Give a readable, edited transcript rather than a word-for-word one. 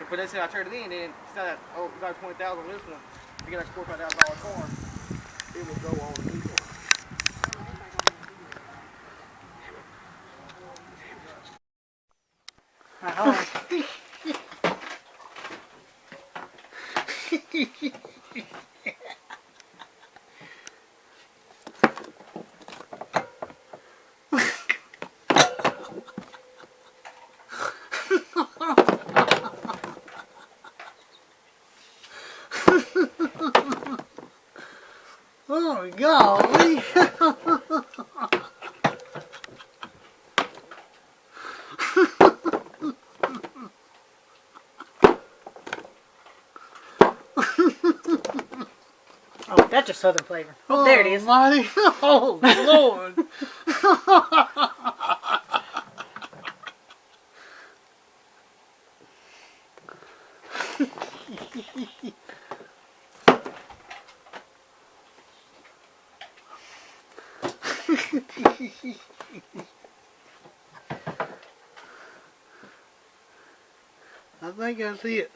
But they said I traded in, then said, oh, we got 20,000 on this one. You get like $45,000 car. It will go on the new one. Oh, golly. Oh, that's just southern flavor. Oh, there it is. Mighty. Oh, Lord. I think I see it.